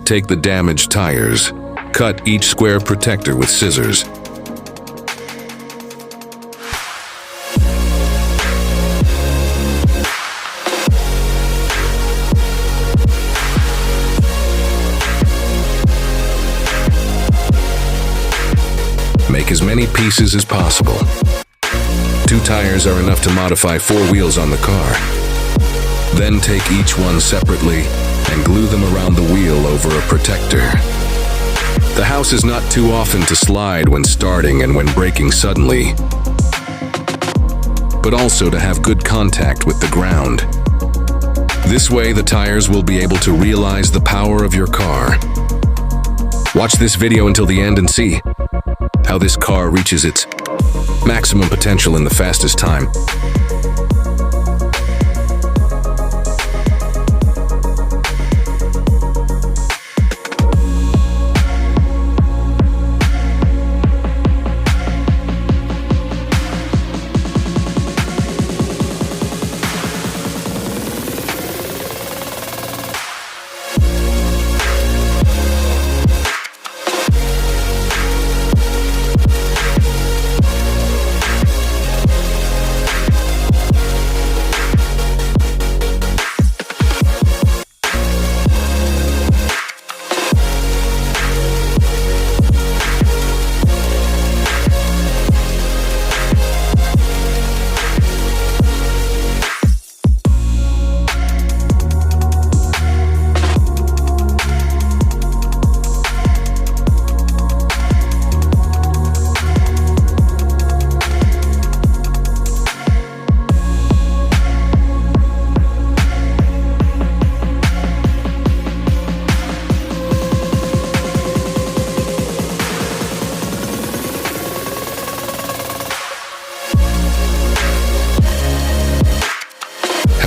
take the damaged tires. Cut each square protector with scissors. Make as many pieces as possible. 2 tires are enough to modify 4 wheels on the car. Then take each one separately and glue them around the wheel over a protector. The house is not too often to slide when starting and when braking suddenly, but also to have good contact with the ground. This way, the tires will be able to realize the power of your car. Watch this video until the end and see how this car reaches its maximum potential in the fastest time.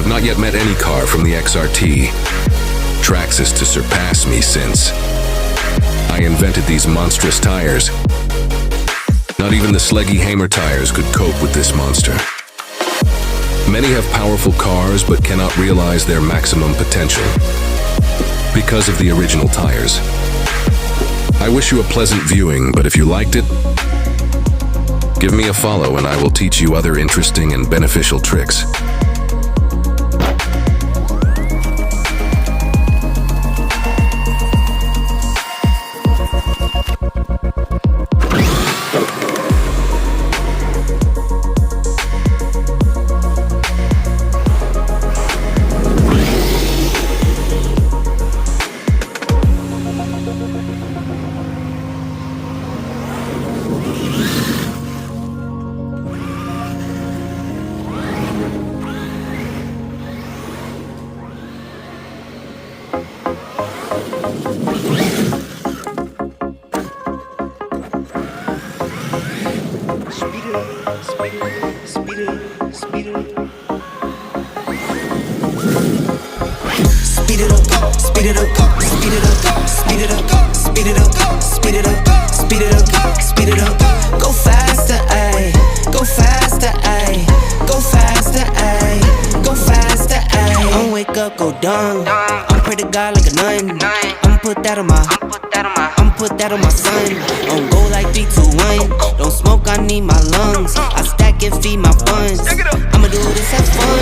Not yet met any car from the XRT Traxxas to surpass me since I invented these monstrous tires. Not even the Sleggy Hamer tires could cope with this monster. Many have powerful cars but cannot realize their maximum potential because of the original tires. I wish you a pleasant viewing, but if you liked it, give me a follow and I will teach you other interesting and beneficial tricks. Speed it up, go faster, ayy, go faster, ayy, go faster, ayy, go faster, ayy. I'ma wake up, go dumb, I'ma pray to God like a nun, I'ma put that on my son. Don't go like 3, 2, 1, don't smoke, I need my lungs, I stack and feed my funds, I'ma do this, have fun.